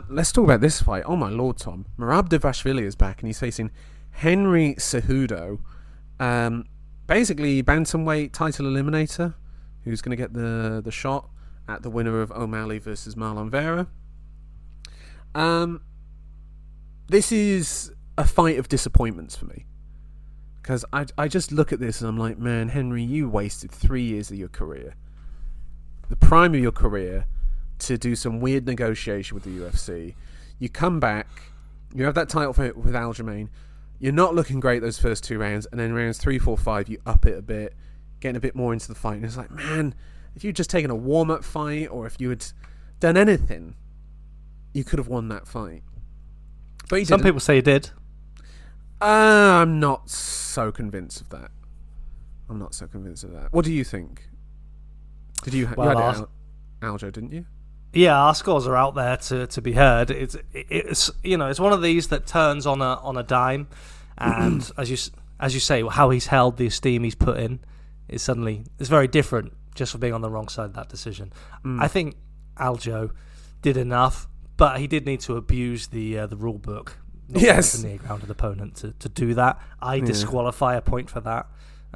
Let's talk about this fight. Oh my lord, Tom. Merab Dvalishvili is back and he's facing Henry Cejudo. Basically, bantamweight title eliminator, who's going to get the shot at the winner of O'Malley versus Marlon Vera. This is a fight of disappointments for me. Because I just look at this and I'm like, man, Henry, you wasted 3 years of your career. The prime of your career to do some weird negotiation with the UFC. You come back, you have that title fight with Aljamain. You're not looking great those first 2 rounds, and then rounds 3, 4, 5, you up it a bit, getting a bit more into the fight. And it's like, man, if you'd just taken a warm-up fight, or if you had done anything, you could have won that fight. But you Some didn't. people say you did. I'm not so convinced of that. What do you think? Did you? Well, you had it Aljo, didn't you? Yeah, our scores are out there to be heard. It's it's one of these that turns on a dime, and as you say, how he's held, the esteem he's put in, it's very different just for being on the wrong side of that decision. I think Aljo did enough, but he did need to abuse the rule book. Yes, the near grounded opponent to do that. I disqualify a point for that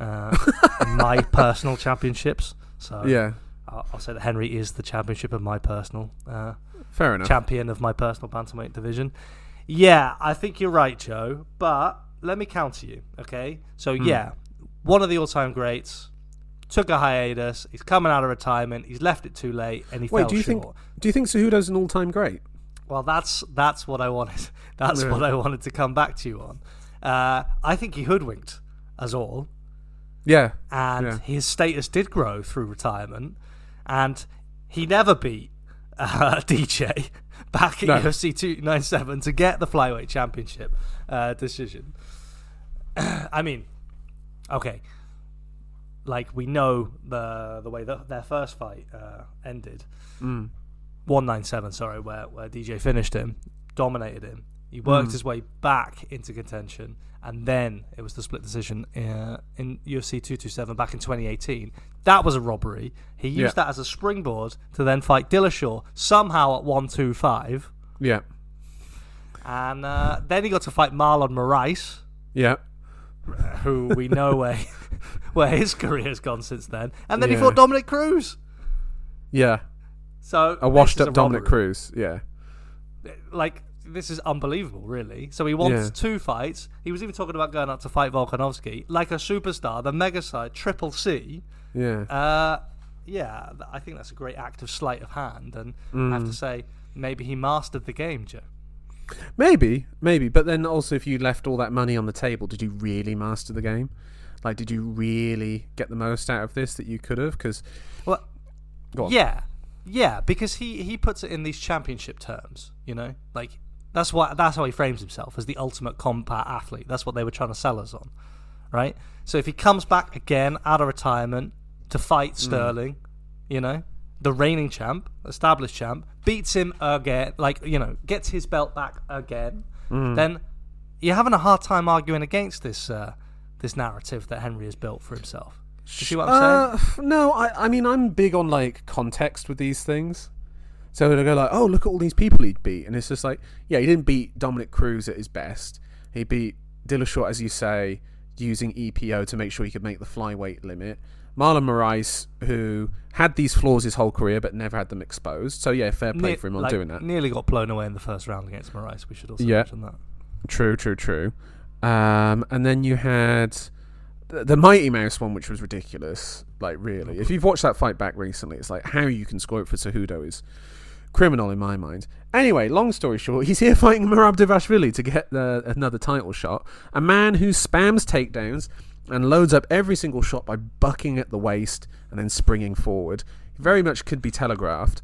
in my personal championships. So yeah. I'll say that Henry is the championship of my personal Fair enough. champion of my personal bantamweight division. Yeah, I think you're right, Joe. But let me counter you, okay? So yeah, one of the all-time greats took a hiatus. He's coming out of retirement. He's left it too late, and he fell short. Do you think Cejudo's an all-time great? Well, that's what I wanted. That's what I wanted to come back to you on. I think he hoodwinked us all. Yeah. And his status did grow through retirement. And he never beat DJ back at UFC 297 to get the flyweight championship decision. I mean, okay, like we know the way that their first fight ended. 197, sorry, where DJ finished him, dominated him. He worked his way back into contention, and then it was the split decision in UFC 227 back in 2018. That was a robbery. He used that as a springboard to then fight Dillashaw somehow at 125. Yeah. And then he got to fight Marlon Moraes. Yeah. Who we know where his career has gone since then. And then he fought Dominic Cruz. Yeah. So a washed-up Dominic Cruz. Yeah. Like, this is unbelievable, really. So he wants 2 fights. He was even talking about going out to fight Volkanovski, like a superstar, the mega side, Triple C. Yeah. Yeah, I think that's a great act of sleight of hand, and I have to say, maybe he mastered the game, Joe. Maybe, but then also, if you left all that money on the table, did you really master the game? Like, did you really get the most out of this that you could have? Because, well, yeah, because he puts it in these championship terms, you know, like that's how he frames himself, as the ultimate combat athlete. That's what they were trying to sell us on, right? So if he comes back again out of retirement to fight Sterling, you know, the reigning champ, established champ, beats him again, like, you know, gets his belt back again, then you're having a hard time arguing against this this narrative that Henry has built for himself. You see what I'm saying? No, I mean, I'm big on, like, context with these things. So they go like, oh, look at all these people he'd beat. And it's just like, yeah, he didn't beat Dominic Cruz at his best. He beat Dillashaw, as you say, using EPO to make sure he could make the flyweight limit. Marlon Moraes, who had these flaws his whole career but never had them exposed. So, yeah, fair play for him on doing that. Nearly got blown away in the first round against Moraes. We should also mention that. True. And then you had the Mighty Mouse one, which was ridiculous. Like, really. If you've watched that fight back recently, it's like, how you can score it for Cejudo is criminal in my mind. Anyway, long story short, he's here fighting Merab Dvalishvili to get another title shot. A man who spams takedowns and loads up every single shot by bucking at the waist and then springing forward. Very much could be telegraphed.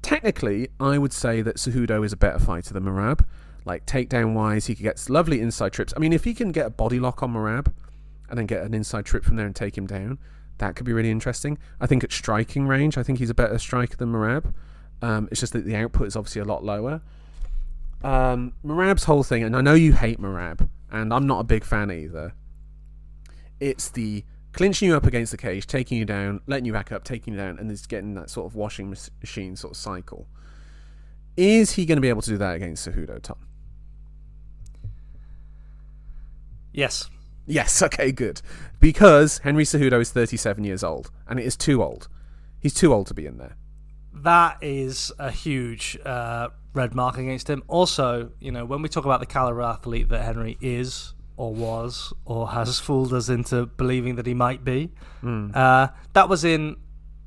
Technically, I would say that Cejudo is a better fighter than Merab. Like, takedown-wise, he gets lovely inside trips. I mean, if he can get a body lock on Merab and then get an inside trip from there and take him down, that could be really interesting. I think at striking range, I think he's a better striker than Merab. It's just that the output is obviously a lot lower. Merab's whole thing, and I know you hate Merab, and I'm not a big fan either. It's the clinching you up against the cage, taking you down, letting you back up, taking you down, and it's getting that sort of washing machine sort of cycle. Is he going to be able to do that against Cejudo, Tom? Yes. Yes, okay, good. Because Henry Cejudo is 37 years old, and it is too old. He's too old to be in there. That is a huge red mark against him. Also, when we talk about the caliber athlete that Henry is, or was, or has fooled us into believing that he might be, that was in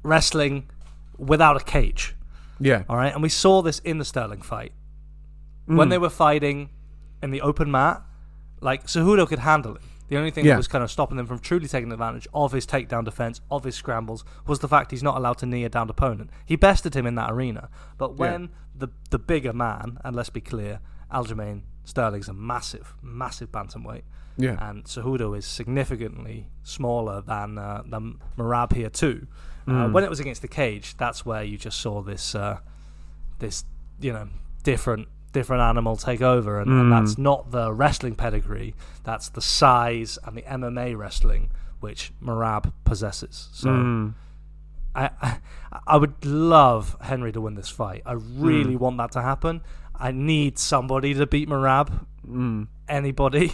wrestling without a cage. Yeah. All right, and we saw this in the Sterling fight. When they were fighting in the open mat, like, Cejudo could handle it. The only thing that was kind of stopping them from truly taking advantage of his takedown defense, of his scrambles, was the fact he's not allowed to knee a downed opponent. He bested him in that arena. But when the bigger man, and let's be clear, Aljamain Sterling's a massive, massive bantamweight. Yeah. And Cejudo is significantly smaller than Merab here too. When it was against the cage, that's where you just saw this different animal take over, and that's not the wrestling pedigree. That's the size and the MMA wrestling which Merab possesses. So I would love Henry to win this fight. I really want that to happen. I need somebody to beat Merab. Anybody.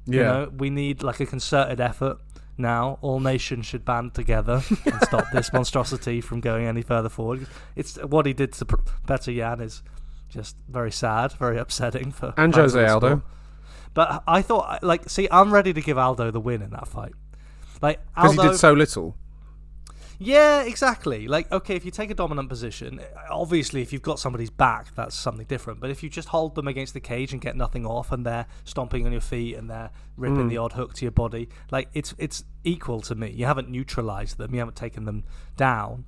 We need like a concerted effort now. All nations should band together and stop this monstrosity from going any further forward. It's what he did to Petr Yan is just very sad, very upsetting for and Jose Aldo. Sport. But I thought, I'm ready to give Aldo the win in that fight. Because he did so little. Yeah, exactly. Okay, if you take a dominant position, obviously if you've got somebody's back, that's something different. But if you just hold them against the cage and get nothing off, and they're stomping on your feet and they're ripping the odd hook to your body, it's equal to me. You haven't neutralized them. You haven't taken them down.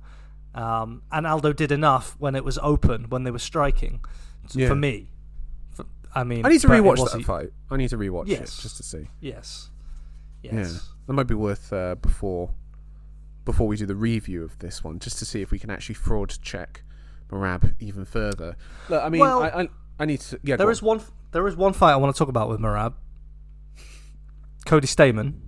And Aldo did enough when it was open, when they were striking, for me. I need to rewatch that fight. I need to rewatch it just to see. Yes. Yeah, that might be worth before we do the review of this one, just to see if we can actually fraud check Merab even further. Look, I need to. Yeah, there is one fight I want to talk about with Merab. Cody Stamann.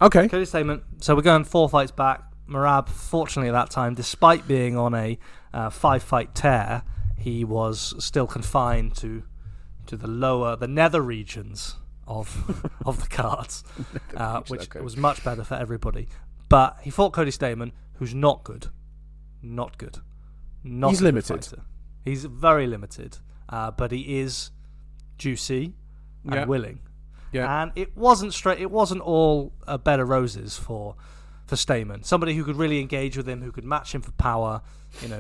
Okay. Cody Stamann. So we're going 4 fights back. Merab, fortunately at that time, despite being on a 5-fight tear, he was still confined to the nether regions of the cards, which was much better for everybody. But he fought Cody Stamann, who's not good. Not good. He's limited. Fighter. He's very limited, but he is juicy and willing. Yeah. And it wasn't straight. It wasn't all bed of roses for Stamann. Somebody who could really engage with him, who could match him for power,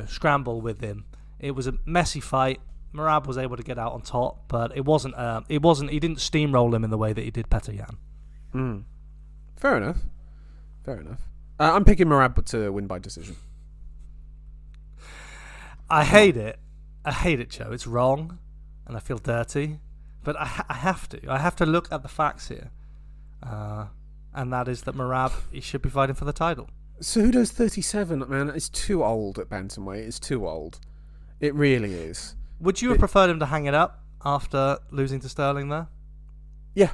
scramble with him. It was a messy fight. Merab was able to get out on top, but it wasn't. He didn't steamroll him in the way that he did Petr Yan. Fair enough. I'm picking Merab to win by decision. I hate it. Joe. It's wrong, and I feel dirty, but I have to. I have to look at the facts here, and that is that Merab, he should be fighting for the title. Cejudo's 37, man. It's too old at bantamweight. It's too old. It really is. Would you have preferred him to hang it up after losing to Sterling there? Yeah.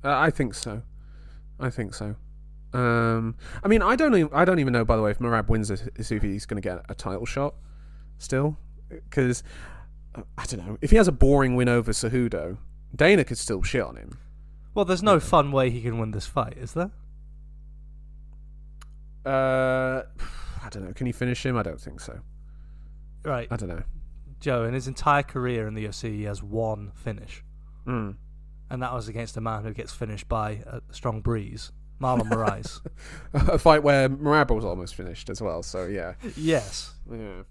I think so. I don't even know, by the way, if Merab wins this, if he's going to get a title shot still. Because, I don't know. If he has a boring win over Cejudo, Dana could still shit on him. Well, there's no fun way he can win this fight, is there? I don't know. Can he finish him? I don't think so. Right. I don't know. Joe, in his entire career in the UFC, he has one finish. And that was against a man who gets finished by a strong breeze. Marlon Moraes. A fight where Merab was almost finished as well, so yeah. Yes. Yeah.